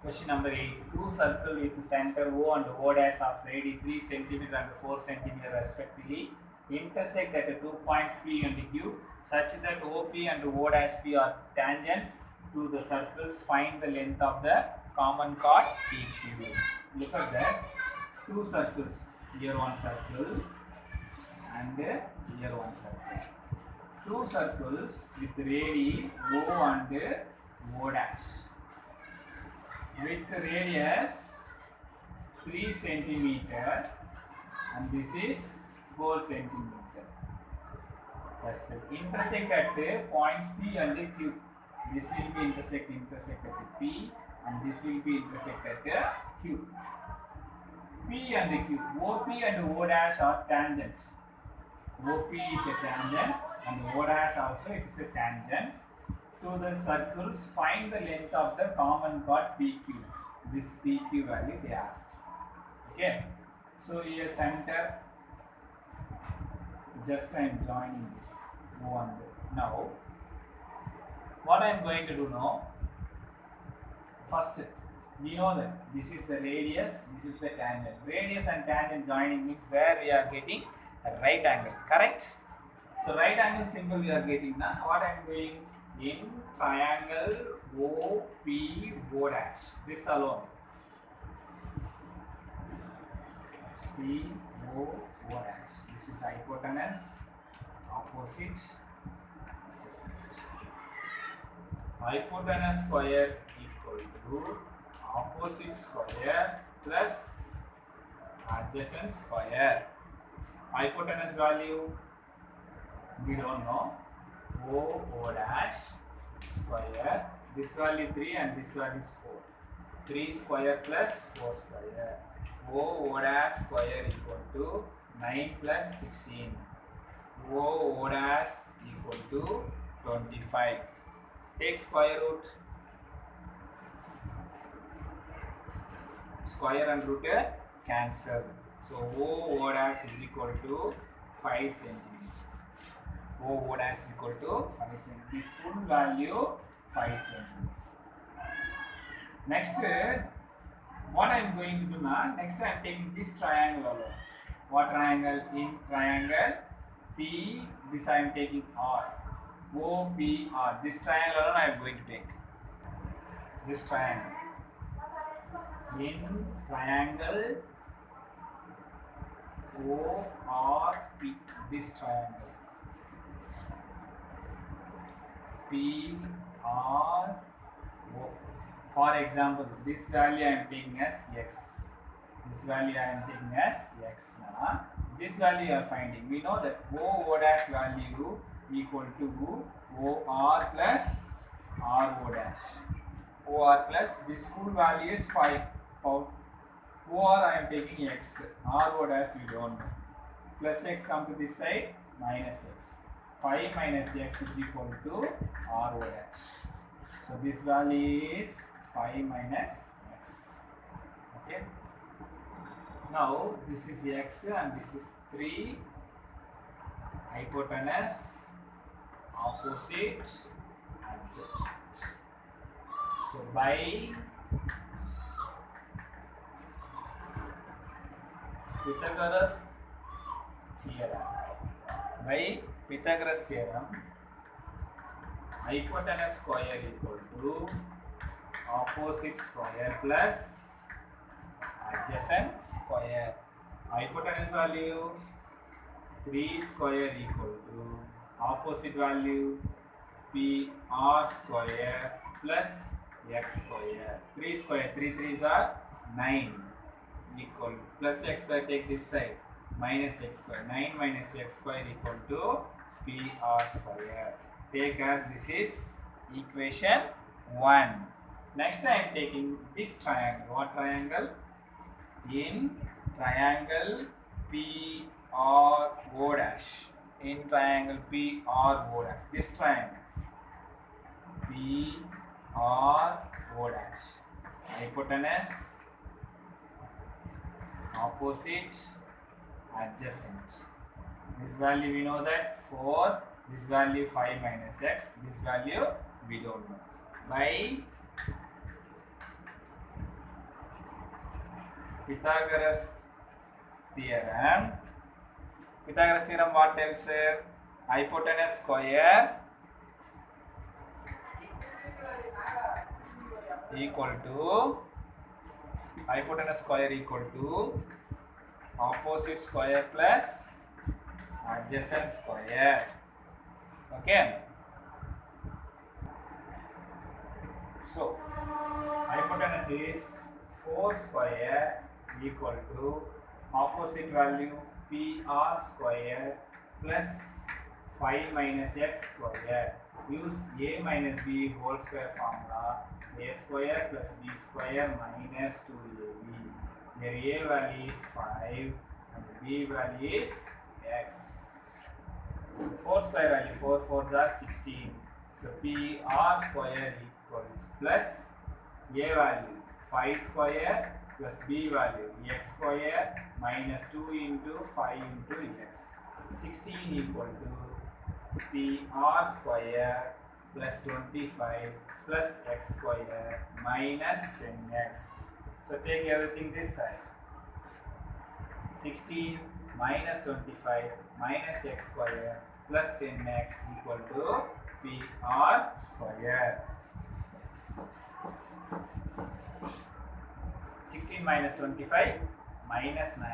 Question number 8. Two circles with center O and O dash of radius 3 cm and 4 cm respectively intersect at 2 points P and Q such that OP and O dash P are tangents to the circles. Find the length of the common chord PQ. Look at that. Two circles. Here one circle and here one circle. Two circles with radius O and O dash. With radius 3 centimeter and this is 4 centimeter. That's the intersect at points P and Q. This will be intersect at P and this will be intersect at Q. P and Q, OP and O dash are tangents. OP is a tangent and O dash also it is a tangent. So the circles, find the length of the common chord PQ. This PQ value they asked. Okay. So here center, just I am joining this one. Now, what I am going to do now, first we know that this is the radius, this is the tangent. Radius and tangent joining means where we are getting a right angle, correct? So right angle symbol we are getting now. What I am doing? In triangle OPO dash, this alone, PO dash, this is hypotenuse, opposite, hypotenuse square equal to opposite square plus adjacent square. Hypotenuse value we don't know. O dash square, this value 3 and this value is 4. 3 square plus 4 square. O dash square equal to 9 plus 16. O dash equal to 25. Take square root. Square and root cancel. So O dash is equal to 5 centimeters. O dash is equal to 5 cm. This full value 5 cm. Next, what I am going to do now? Next, I am taking this triangle alone. What triangle? In triangle P, this I am taking R. OPR. This triangle alone I am going to take. This triangle. In triangle ORP. This triangle. P R O. For example, this value I am taking as x. This value I am taking as x. This value you are finding. We know that O dash value equal to OR plus RO dash. OR plus this full value is 5. OR I am taking x. RO dash we don't know. Plus x come to this side, minus x. 5 minus x is equal to RO dash. So this value is 5 minus x. Okay. Now this is x and this is 3. Hypotenuse, opposite, adjacent. So by Pythagoras theorem, hypotenuse square equal to opposite square plus adjacent square. Hypotenuse value 3 square equal to opposite value PR square plus x square. 3 square, 3 3s are 9 equal plus x square, take this side, minus x square. 9 minus x square equal to PR square. Take as this is equation 1. Next I am taking this triangle. What triangle? In triangle PRO dash. In triangle PRO dash. This triangle PRO dash. Hypotenuse, opposite, adjacent. This value we know that 4, this value 5 minus x, this value we don't know. By Pythagoras theorem. Pythagoras theorem what tells? Hypotenuse square equal to opposite square plus adjacent square. Okay. So hypotenuse is 4 square equal to opposite value PR square plus 5 minus x square. Use a minus b whole square formula. A square plus b square minus 2ab. Here a value is 5 and b value is x. So 4 square value 4 4s are 16. So PR square equal plus a value 5 square plus b value x square minus 2 into 5 into x. 16 equal to PR square plus 25 plus x square minus 10x. So take everything this side. 16 minus 25 minus x square plus 10x equal to PR square. 16 minus 25 minus 9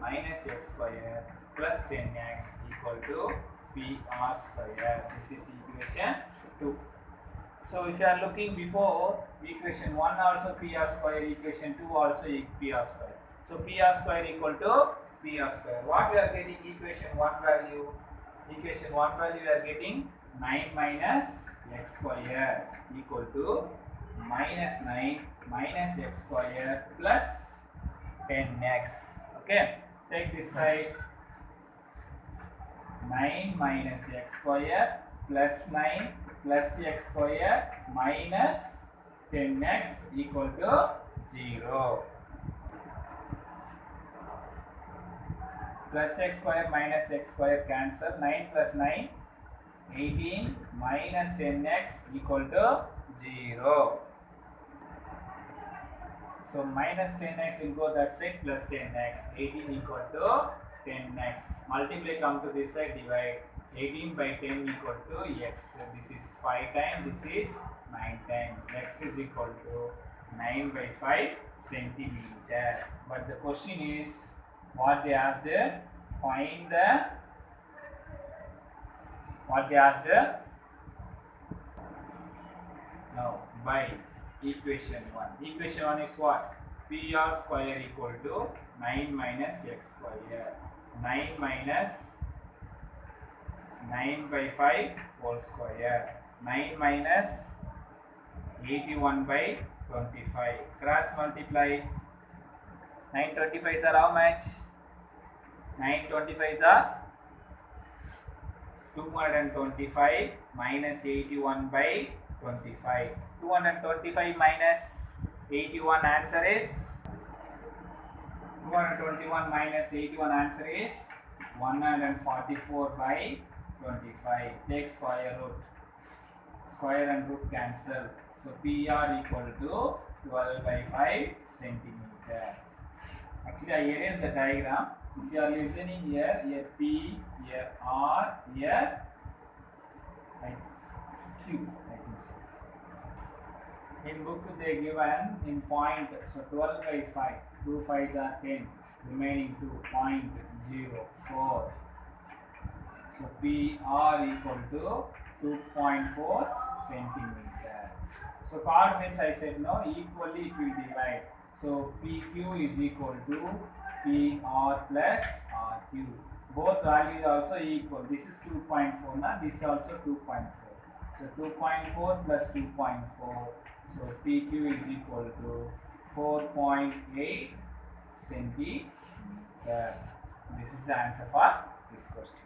minus x square plus 10x equal to PR square. This is equation 2. So if you are looking before equation 1 also PR square, equation 2 also PR square. So PR square equal to PR square. What we are getting equation 1 value? Equation 1 value we are getting 9 minus x square equal to minus 9 minus x square plus 10x. Okay, take this side. 9 minus x square plus 9 plus x square minus 10x equal to 0. Plus x square minus x square cancel. 9 plus 9 18 minus 10x equal to 0. So minus 10x will go that side plus 10x. 18 equal to 10x. Multiply, come to this side, divide. 18 by 10 equal to x. So this is 5 times, this is 9 times. X is equal to 9 by 5 centimeter. But the question is, what they asked, find the, what they asked, now by equation 1. Equation 1 is what? PR square equal to 9 minus x square. 9 minus 9 by 5 whole square. 9 minus 81 by 25. Cross multiply. 9 25s are how much? 9 25s are 225 minus 81 by 25. 225 minus 81 answer is 221 minus 81 answer is 144 by 25. Take square root. Square and root cancel. So PR equal to 12 by 5 centimeter. Actually, I erased the diagram. If you are listening here, here P, here R, here Q. I think so. In book they given in point. So 12 by 5. 2 5s are 10. Remaining 2.04. So PR equal to 2.4 centimeter. So chord means I said no, equally it will divide. So PQ is equal to PR plus RQ. Both values also equal. This is 2.4 now, this is also 2.4. So 2.4 plus 2.4. So PQ is equal to 4.8 centimeter. This is the answer for this question.